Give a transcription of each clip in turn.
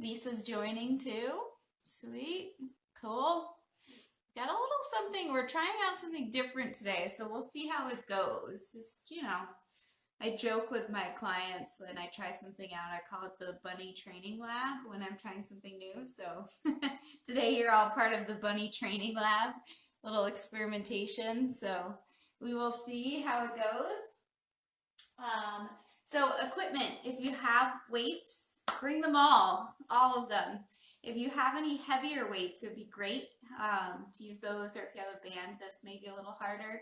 Lisa's joining too. Sweet. Cool. Got a little something. We're trying out something different today, so we'll see how it goes. Just, I joke with my clients when I try something out. I call it the bunny training lab when I'm trying something new. So today you're all part of the bunny training lab, little experimentation. So we will see how it goes. So equipment, if you have weights, bring them all of them. If you have any heavier weights, it would be great to use those, or if you have a band that's maybe a little harder.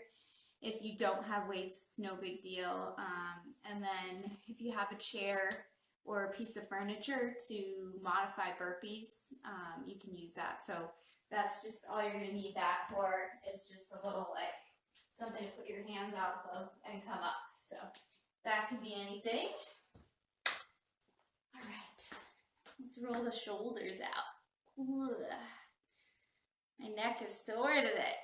If you don't have weights, it's no big deal. And then if you have a chair or a piece of furniture to modify burpees, you can use that. So that's just all you're going to need that for. It's just a little something to put your hands out of and come up. So that could be anything. All right, let's roll the shoulders out. Ugh. My neck is sore today.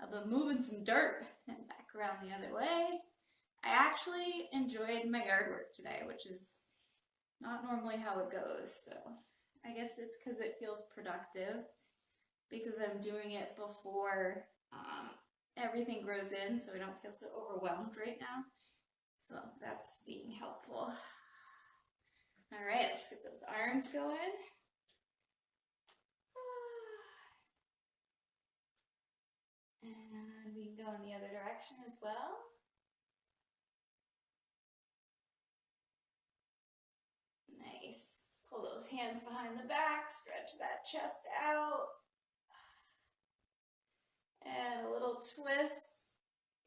I've been moving some dirt and back around the other way. I actually enjoyed my yard work today, which is not normally how it goes. So I guess it's because it feels productive, because I'm doing it before everything grows in, so I don't feel so overwhelmed right now. So that's being helpful. All right, let's get those arms going. And we can go in the other direction as well. Nice. Let's pull those hands behind the back, stretch that chest out. And a little twist.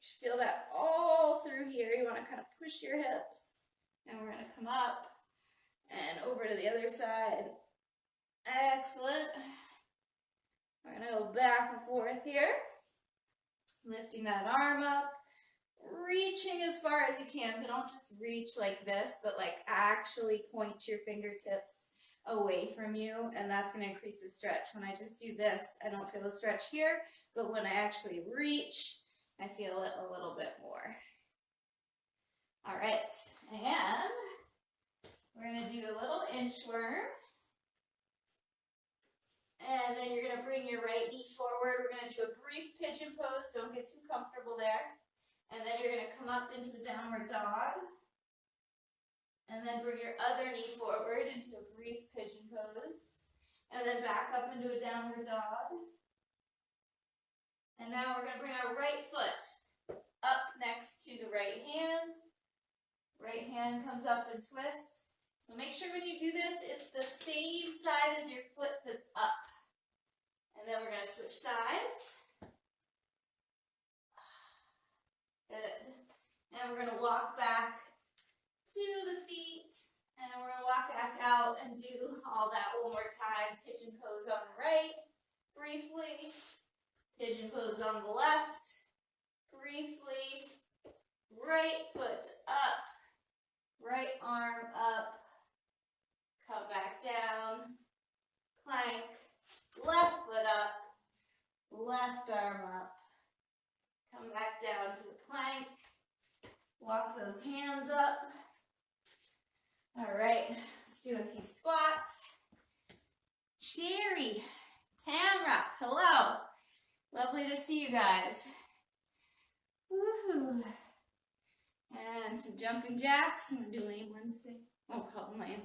You should feel that all through here. You want to kind of push your hips. And we're going to come up and over to the other side. Excellent. We're going to go back and forth here. Lifting that arm up. Reaching as far as you can. So don't just reach like this, but actually point your fingertips away from you. And that's going to increase the stretch. When I just do this, I don't feel the stretch here. But when I actually reach, I feel it a little bit more. All right, and we're going to do a little inchworm. And then you're going to bring your right knee forward. We're going to do a brief pigeon pose. Don't get too comfortable there. And then you're going to come up into the downward dog. And then bring your other knee forward into a brief pigeon pose. And then back up into a downward dog. And now we're going to bring our right foot up next to the right hand. Right hand comes up and twists. So make sure when you do this, it's the same side as your foot that's up. And then we're going to switch sides. Good. And we're going to walk back to the feet. And we're going to walk back out and do all that one more time. Pigeon pose on the right, briefly. Pigeon pose on the left, briefly. Right foot up, right arm up, come back down, plank, left foot up, left arm up, come back down to the plank, walk those hands up. All right, let's do a few squats. Sherry, Tamra, hello. Lovely to see you guys. Woohoo. And some jumping jacks. I'm going to do lame Wednesday. Oh, lame.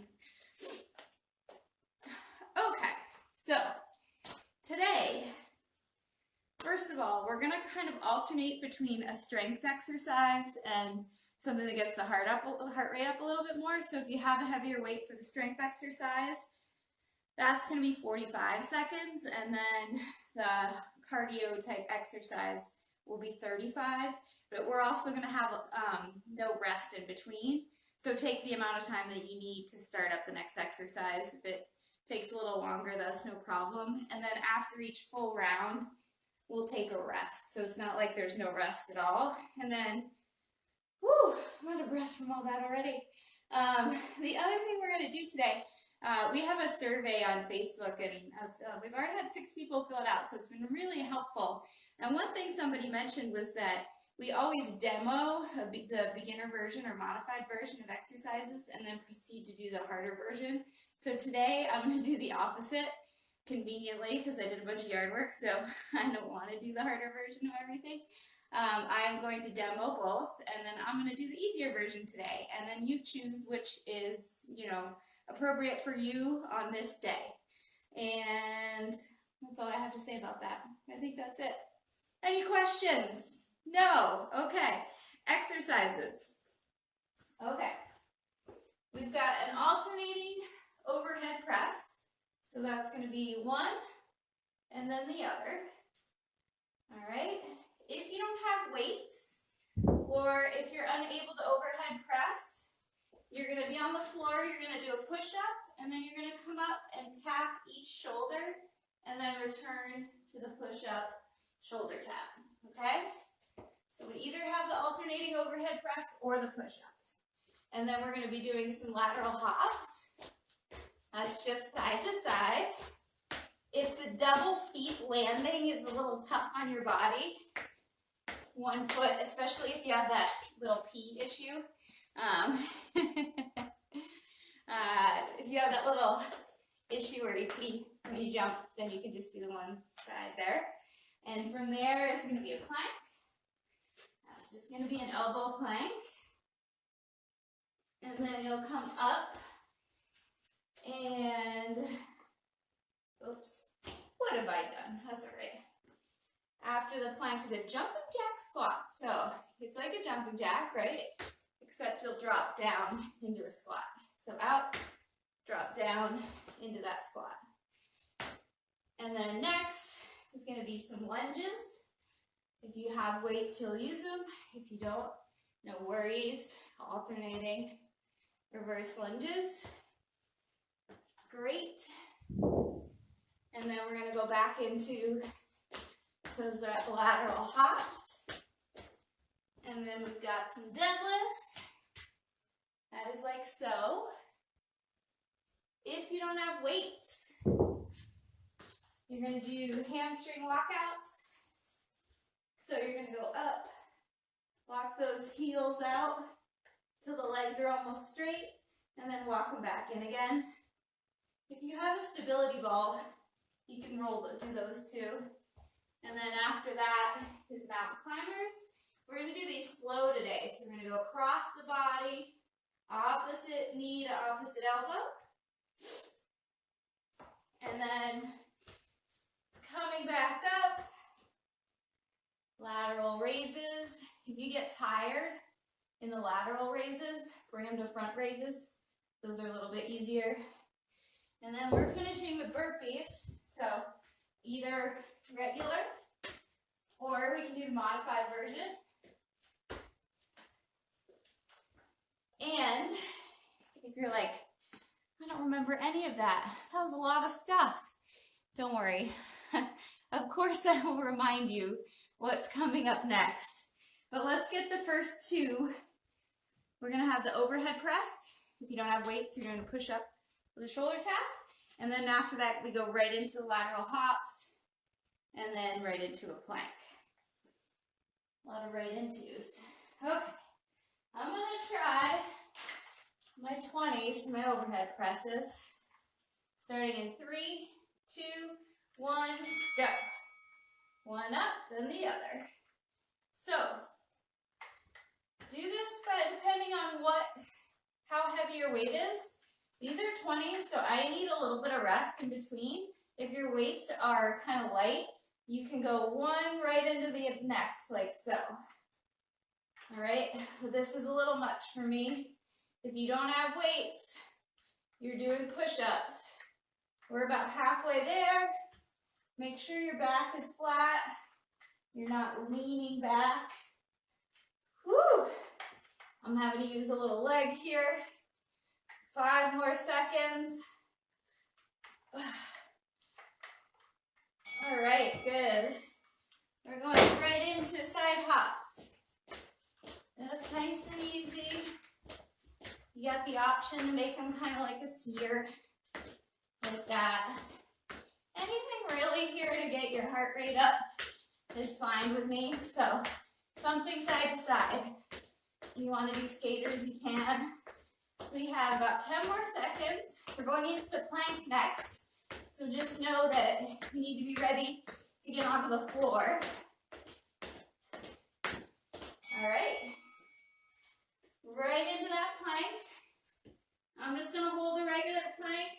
Okay, so today, first of all, we're going to kind of alternate between a strength exercise and something that gets the heart rate up a little bit more. So if you have a heavier weight for the strength exercise, that's going to be 45 seconds, and then the cardio type exercise will be 35, but we're also going to have no rest in between. So take the amount of time that you need to start up the next exercise. If it takes a little longer, that's no problem. And then after each full round, we'll take a rest. So it's not like there's no rest at all. And then, whew, I'm out of breath from all that already. The other thing we're going to do today, we have a survey on Facebook, and we've already had 6 people fill it out, so it's been really helpful. And one thing somebody mentioned was that we always demo the beginner version or modified version of exercises and then proceed to do the harder version. So today I'm going to do the opposite, conveniently, because I did a bunch of yard work, so I don't want to do the harder version of everything. I'm going to demo both, and then I'm going to do the easier version today, and then you choose which is, appropriate for you on this day. And that's all I have to say about that. I think that's it. Any questions? No? Okay. Exercises. Okay. We've got an alternating overhead press. So that's going to be one and then the other. All right. If you don't have weights, or if you're unable to overhead press, you're going to be on the floor, you're going to do a push-up, and then you're going to come up and tap each shoulder, and then return to the push-up shoulder tap, okay? So we either have the alternating overhead press or the push-up. And then we're going to be doing some lateral hops. That's just side to side. If the double feet landing is a little tough on your body, one foot, especially if you have that little pee issue, if you have that little issue where you pee when you jump, then you can just do the one side there. And from there is going to be a plank. That's just going to be an elbow plank. And then you'll come up and, oops, what have I done? That's all right. After the plank is a jumping jack squat. So it's like a jumping jack, right? Except you'll drop down into a squat. So out, drop down into that squat. And then next is going to be some lunges. If you have weights, you'll use them. If you don't, no worries. Alternating reverse lunges. Great. And then we're going to go back into those lateral hops. And then we've got some deadlifts. That is like so. If you don't have weights, you're going to do hamstring walkouts. So you're going to go up, walk those heels out till the legs are almost straight, and then walk them back in again. If you have a stability ball, you can do those too. And then after that is mountain climbers. We're going to do these slow today. So we're going to go across the body, opposite knee to opposite elbow. And then coming back up, lateral raises. If you get tired in the lateral raises, bring them to front raises. Those are a little bit easier. And then we're finishing with burpees. So either regular or we can do the modified version. And if you're like, I don't remember any of that. That was a lot of stuff. Don't worry. Of course I will remind you what's coming up next. But let's get the first two. We're going to have the overhead press. If you don't have weights, you're going to push up with a shoulder tap. And then after that, we go right into the lateral hops and then right into a plank. A lot of right intos. Okay. I'm going to try my 20s, my overhead presses. Starting in 3, 2, 1, go. One up, then the other. So, do this depending on how heavy your weight is. These are 20s, so I need a little bit of rest in between. If your weights are kind of light, you can go one right into the next, like so. All right, this is a little much for me. If you don't have weights, you're doing push-ups. We're about halfway there. Make sure your back is flat. You're not leaning back. Woo! I'm having to use a little leg here. 5 more seconds. All right, good. We're going right into side hops. That's nice and easy. You got the option to make them kind of like a steer, like that. Anything really here to get your heart rate up is fine with me. So something side to side. If you want to do skaters, you can. We have about 10 more seconds. We're going into the plank next. So just know that you need to be ready to get onto the floor. All right. Right into that plank. I'm just going to hold a regular plank.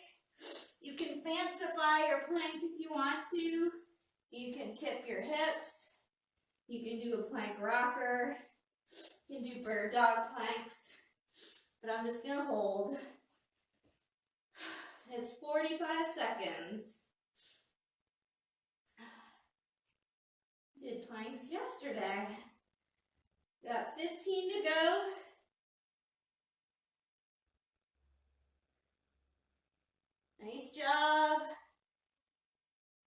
You can fancify your plank if you want to. You can tip your hips. You can do a plank rocker. You can do bird dog planks. But I'm just going to hold. It's 45 seconds. Did planks yesterday. Got 15 to go. Nice job.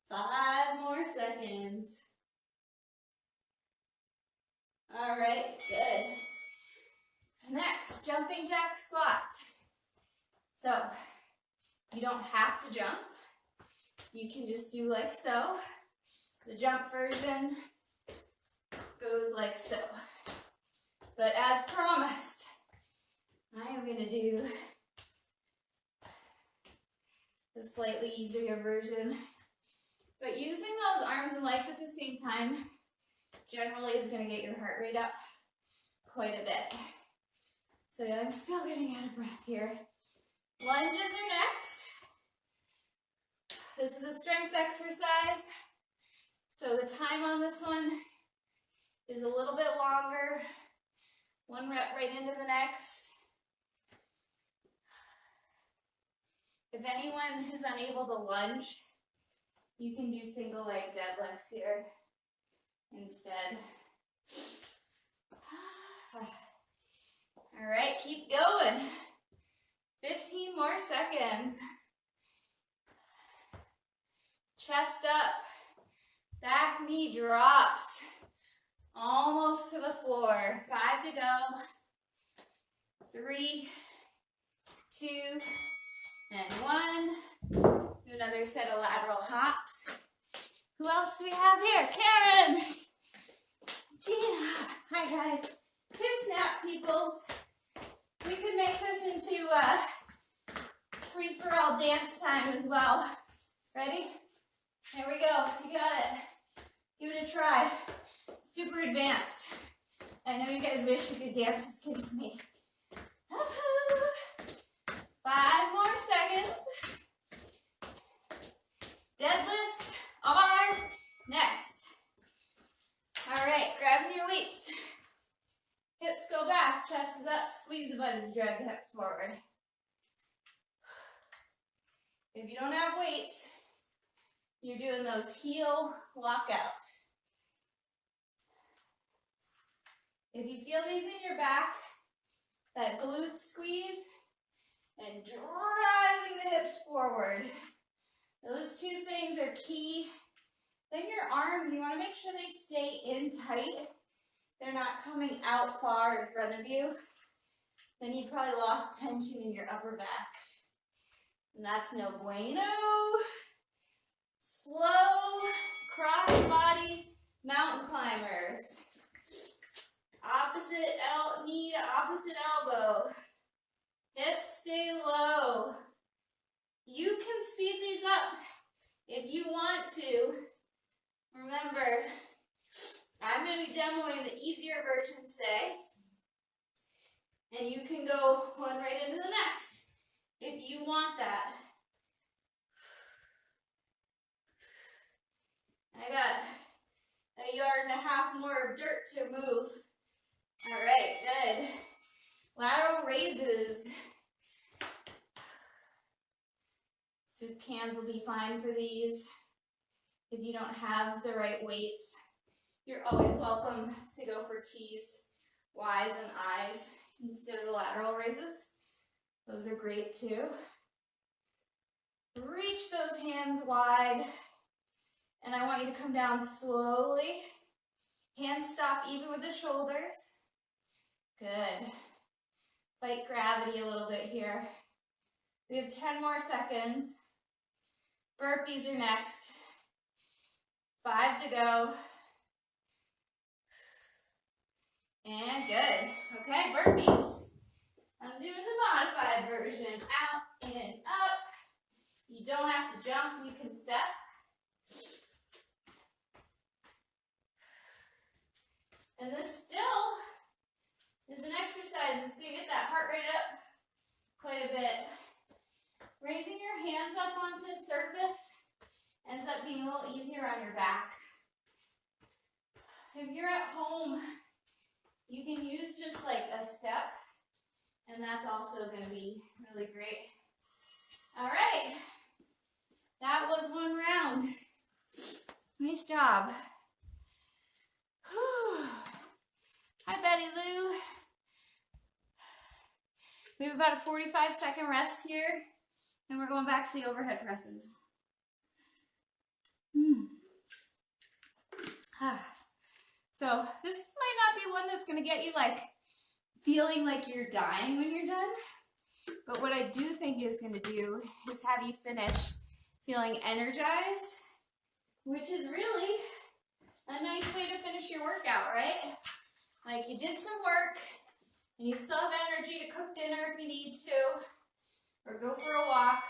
5 more seconds. All right, good. Next, jumping jack squat. So, you don't have to jump. You can just do like so. The jump version goes like so. But as promised, I am going to do a slightly easier version. But using those arms and legs at the same time generally is going to get your heart rate up quite a bit. So I'm still getting out of breath here. Lunges are next. This is a strength exercise. So the time on this one is a little bit longer. 1 rep right into the next. If anyone is unable to lunge, you can do single leg deadlifts here instead. All right, keep going. 15 more seconds. Chest up. Back knee drops. Almost to the floor. 5 to go. 3, 2, and 1. Do another set of lateral hops. Who else do we have here? Karen! Gina! Hi guys. 2 snap peoples. We could make this into free-for-all dance time as well. Ready? Here we go. You got it. Give it a try. Super advanced. I know you guys wish you could dance as good as me. 5 more seconds. Deadlifts are next. All right, grabbing your weights. Hips go back, chest is up, squeeze the butt as you drag the hips forward. If you don't have weights, you're doing those heel walkouts. If you feel these in your back, that glute squeeze and driving the hips forward, those 2 things are key. Then your arms, you want to make sure they stay in tight. They're not coming out far in front of you. Then you probably lost tension in your upper back. And that's no bueno. Slow cross body mountain climbers. Opposite knee to opposite elbow. Hips stay low. You can speed these up if you want to. Remember, I'm going to be demoing the easier version today. And you can go one right into the next if you want that. I got 1.5 yards more of dirt to move. All right, good. Lateral raises. Soup cans will be fine for these. If you don't have the right weights, you're always welcome to go for T's, Y's, and I's instead of the lateral raises. Those are great too. Reach those hands wide, and I want you to come down slowly. Hands stop even with the shoulders. Good. Fight gravity a little bit here. We have 10 more seconds. Burpees are next. 5 to go. And good. Okay, burpees. I'm doing the modified version. Out and up. You don't have to jump, you can step. And this still is an exercise that's going to get that heart rate up quite a bit. Raising your hands up onto the surface ends up being a little easier on your back. If you're at home, you can use just like a step, and that's also going to be really great. All right, that was one round. Nice job. Whew. Hi, Betty Lou. We have about a 45-second rest here, and we're going back to the overhead presses. So this might not be one that's going to get you like feeling like you're dying when you're done, but what I do think is going to do is have you finish feeling energized, which is really a nice way to finish your workout, right? Like you did some work and you still have energy to cook dinner if you need to, or go for a walk.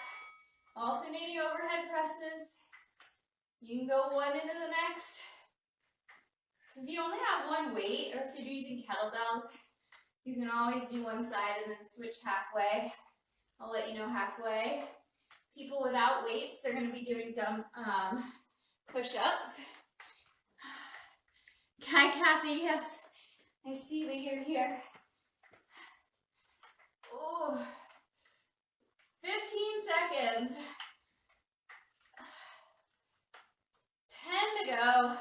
Alternating overhead presses. You can go one into the next. If you only have one weight, or if you're using kettlebells, you can always do one side and then switch halfway. I'll let you know halfway. People without weights are going to be doing dumb push-ups. Hi, Kathy. Yes, I see that you're here. Oh, 15 seconds. 10 to go.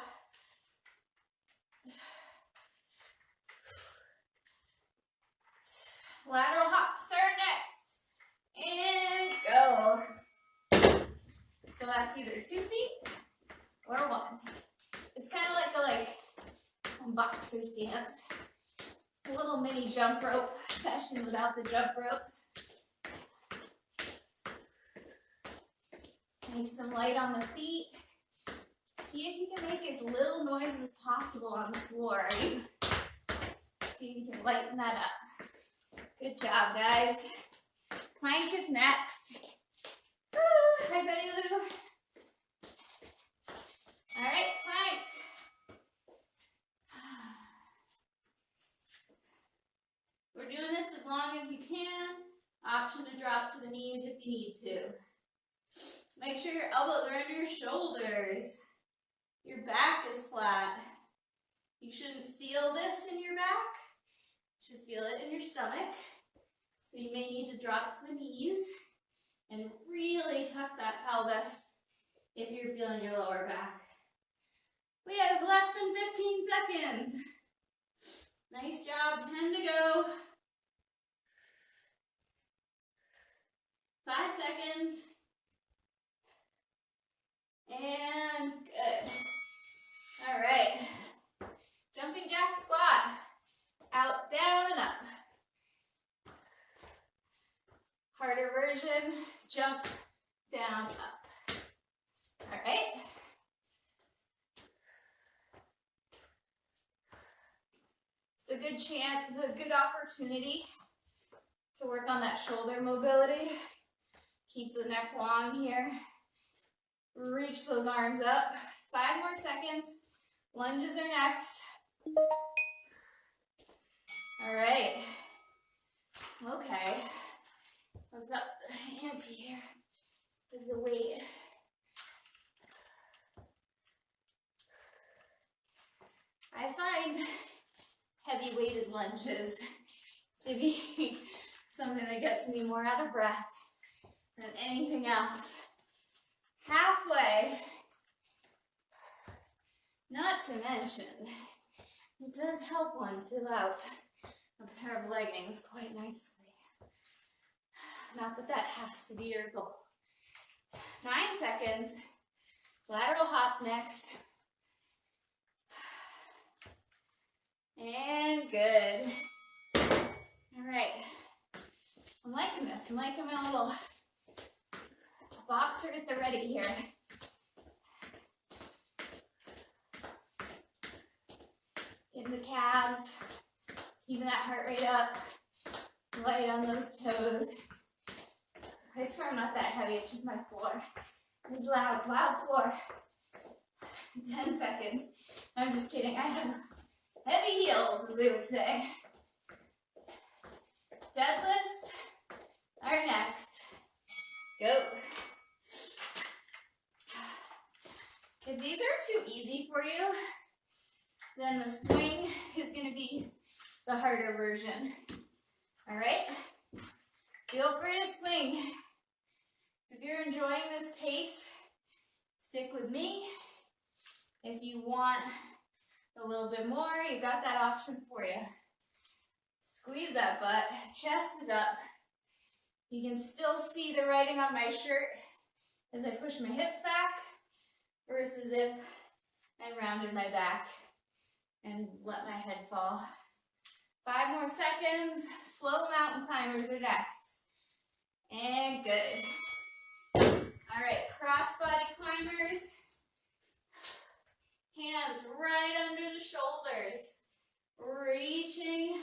Lateral hop, start next. And go. So that's either 2 feet or 1. It's kind of like a boxer stance. A little mini jump rope session without the jump rope. Make some light on the feet. See if you can make as little noise as possible on the floor. See if you can lighten that up. Good job, guys. Plank is next. Woo! Hi, Betty Lou. All right, plank. We're doing this as long as you can. Option to drop to the knees if you need to. Make sure your elbows are under your shoulders. Your back is flat. You shouldn't feel this in your back. You should feel it in your stomach. So you may need to drop to the knees and really tuck that pelvis if you're feeling your lower back. We have less than 15 seconds. Nice job, 10 to go. 5 seconds. And good. All right. Jumping jack squat. Out, down, and up. Harder version, jump, down, up. All right. It's a good opportunity to work on that shoulder mobility. Keep the neck long here. Reach those arms up. 5 more seconds. Lunges are next. All right. Okay. Let's up the ante here with the weight. I find heavy weighted lunges to be something that gets me more out of breath than anything else. Halfway. Not to mention, it does help one fill out a pair of leggings quite nicely. Not that that has to be your goal. 9 seconds. Lateral hop next. And good. All right. I'm liking this. I'm liking my little boxer at the ready here. Getting the calves, keeping that heart rate up. Light on those toes. I swear I'm not that heavy, it's just my floor. It's loud floor. 10 seconds. I'm just kidding. I have heavy heels, as they would say. Deadlifts are next. Go. If these are too easy for you, then the swing is going to be the harder version. All right? Feel free to swing. If you're enjoying this pace, stick with me. If you want a little bit more, you got that option for you. Squeeze that butt, chest is up. You can still see the writing on my shirt as I push my hips back versus if I rounded my back and let my head fall. 5 more seconds. Slow mountain climbers are next. And good. All right, cross-body climbers. Hands right under the shoulders. Reaching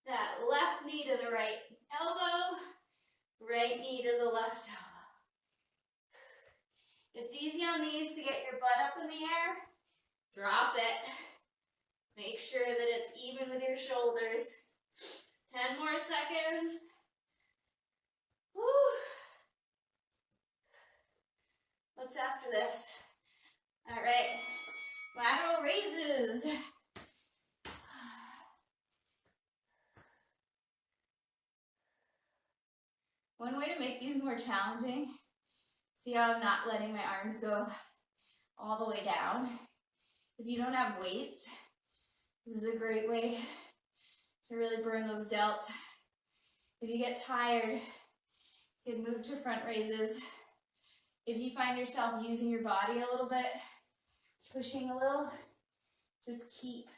that left knee to the right elbow, right knee to the left elbow. It's easy on these to get your butt up in the air. Drop it. Make sure that it's even with your shoulders. 10 more seconds. Woo. What's after this? All right, lateral raises. One way to make these more challenging, see how I'm not letting my arms go all the way down. If you don't have weights, this is a great way to really burn those delts. If you get tired, you can move to front raises. If you find yourself using your body a little bit, pushing a little, just keep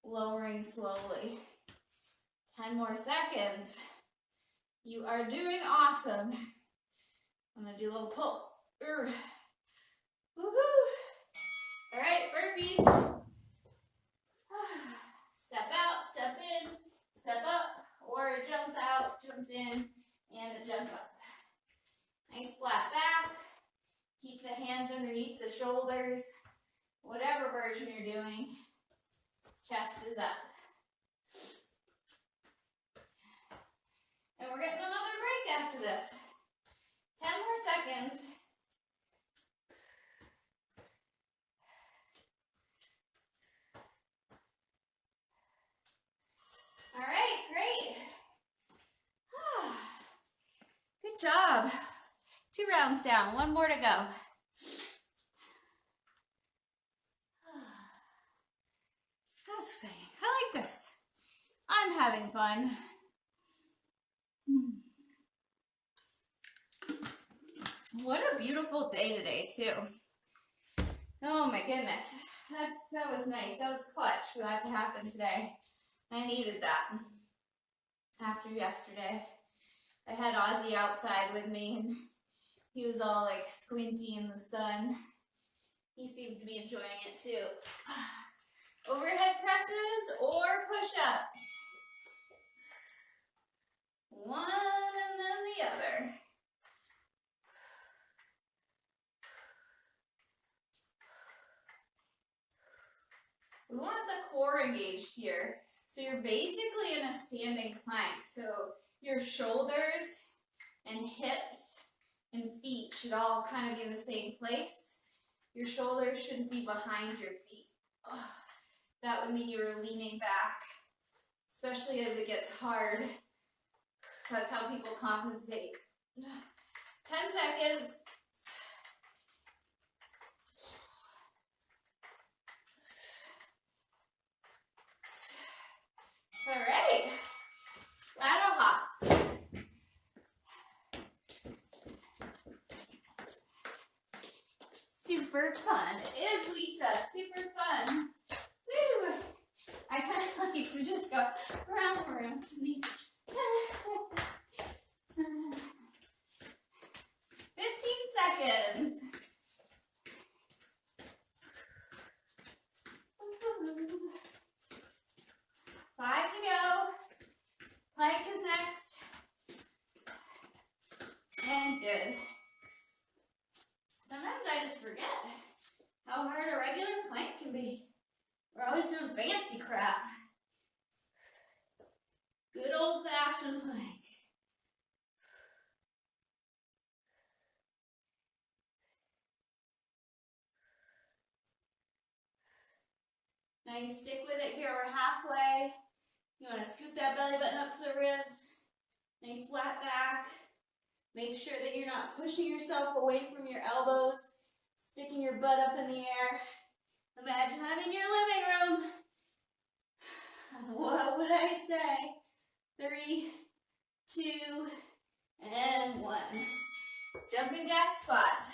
lowering slowly. 10 more seconds. You are doing awesome. I'm gonna do a little pulse. Woohoo! All right, burpees. Step out, step in, step up, or jump out, jump in, and jump up. Nice flat back. Keep the hands underneath the shoulders. Whatever version you're doing, chest is up. And we're getting another break after this. 10 more seconds. All right, great. Good job. 2 rounds down, 1 more to go. That's exciting. I like this. I'm having fun. What a beautiful day today, too. Oh my goodness. That was nice. That was clutch for that to happen today. I needed that after yesterday. I had Ozzy outside with me, and he was all like squinty in the sun. He seemed to be enjoying it too. Overhead presses or push-ups. One and then the other. We want the core engaged here. So you're basically in a standing plank. So your shoulders and hips and feet should all kind of be in the same place. Your shoulders shouldn't be behind your feet. Oh, that would mean you were leaning back, especially as it gets hard. That's how people compensate. 10 seconds. All right, lateral hops. Super fun. It is, Lisa. Super fun. Woo! I kind of like to just go round and round. 15 seconds. Five to go. Plank is forget how hard a regular plank can be. We're always doing fancy crap. Good old-fashioned plank. Now you stick with it here. We're halfway. You want to scoop that belly button up to the ribs. Nice flat back. Make sure that you're not pushing yourself away from your elbows, sticking your butt up in the air. Imagine I'm in your living room. What would I say? 3, 2, and 1. Jumping jack squats.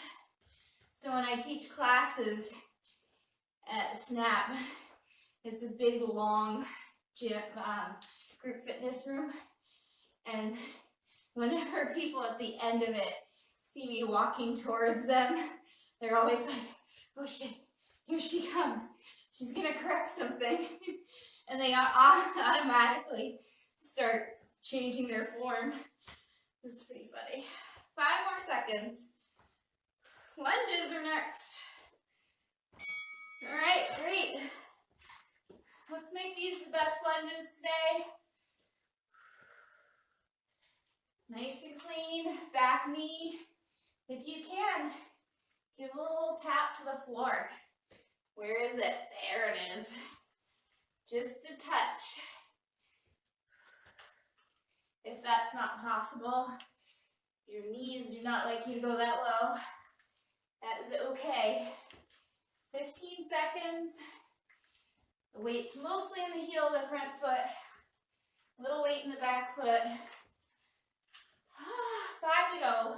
So when I teach classes at SNAP, it's a big, long gym, group fitness room. And whenever people at the end of it see me walking towards them, they're always like, oh shit, here she comes. She's gonna correct something. And they automatically start changing their form. It's pretty funny. 5 more seconds. Lunges are next. All right, great. Let's make these the best lunges today. Nice and clean, back knee. If you can, give a little tap to the floor. Where is it? There it is. Just a touch. If that's not possible, your knees do not like you to go that low. That is okay. 15 seconds. The weight's mostly in the heel of the front foot. Little weight in the back foot. 5 to go.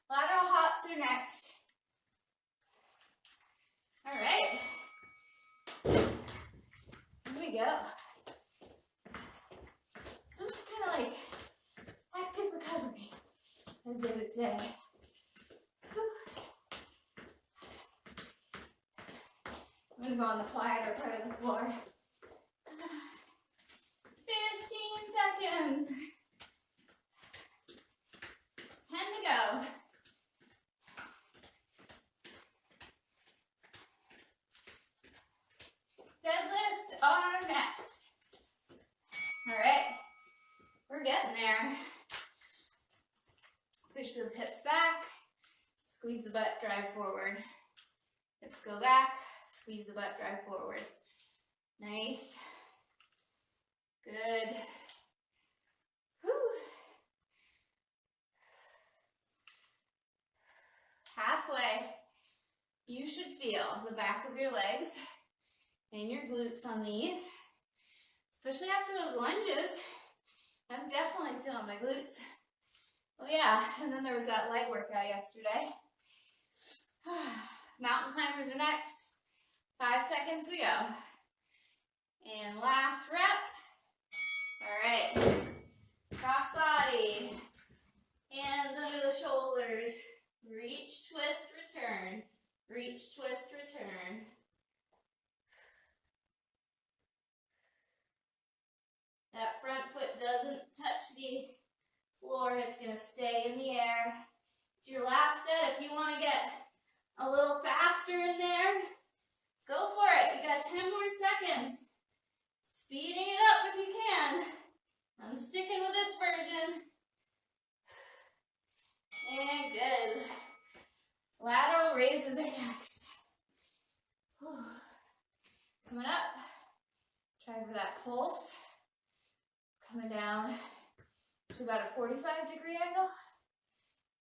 Lateral hops are next. All right. Here we go. So this is kind of like active recovery, as they would say. I'm going to go on the quieter part of the floor. 15 seconds. 10 to go. Deadlifts are next. All right, we're getting there. Push those hips back. Squeeze the butt, drive forward. Hips go back. Squeeze the butt, drive forward. Nice. Good. Whew. Halfway. You should feel the back of your legs and your glutes on these, especially after those lunges. I'm definitely feeling my glutes. Oh yeah, and then there was that leg workout yesterday. Mountain climbers are next. 5 seconds to go. And last rep. All right. Cross body. Hands under the shoulders. Reach, twist, return. Reach, twist, return. That front foot doesn't touch the floor. It's going to stay in the air. It's your last set. If you want to get a little faster in there, go for it. You got 10 more seconds. Speeding it up if you can. I'm sticking with this version. And good. Lateral raises are next. Whew. Coming up. Try for that pulse. Coming down to about a 45-degree angle.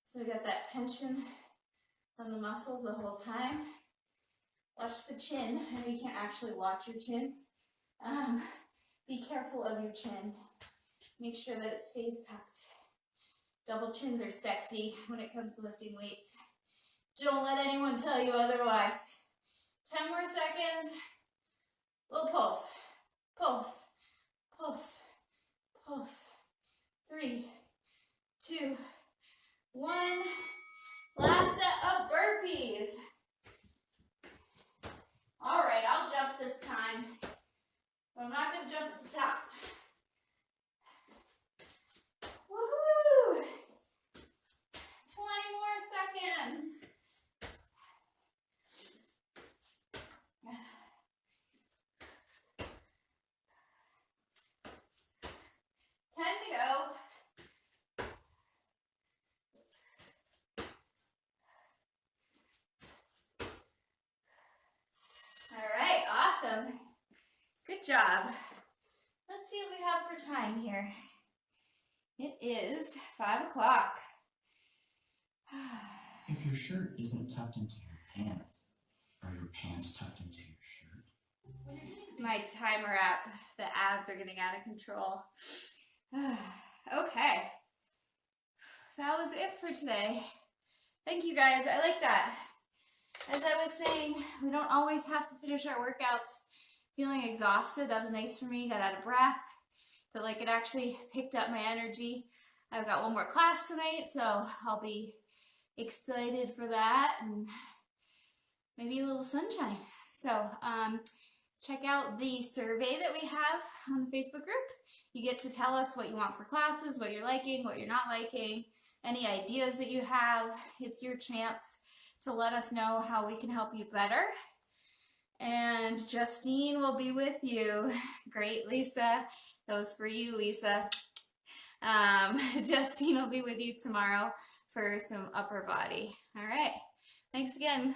So we got that tension on the muscles the whole time. Watch the chin. I know you can't actually watch your chin. Be careful of your chin. Make sure that it stays tucked. Double chins are sexy when it comes to lifting weights. Don't let anyone tell you otherwise. 10 more seconds. Little pulse. Pulse. Pulse. Pulse. 3, 2, 1. Last set of burpees. All right, I'll jump this time, but I'm not going to jump at the top. Woohoo! 20 more seconds. Awesome. Good job. Let's see what we have for time here. It is 5 o'clock. If your shirt isn't tucked into your pants, are your pants tucked into your shirt? My timer app, the ads are getting out of control. Okay. That was it for today. Thank you guys. I like that. As I was saying, we don't always have to finish our workouts feeling exhausted. That was nice for me. Got out of breath. Felt like it actually picked up my energy. I've got one more class tonight, so I'll be excited for that and maybe a little sunshine. So check out the survey that we have on the Facebook group. You get to tell us what you want for classes, what you're liking, what you're not liking, any ideas that you have. It's your chance to let us know how we can help you better. And Justine will be with you. Great, Lisa. That was for you, Lisa. Justine will be with you tomorrow for some upper body. All right. Thanks again.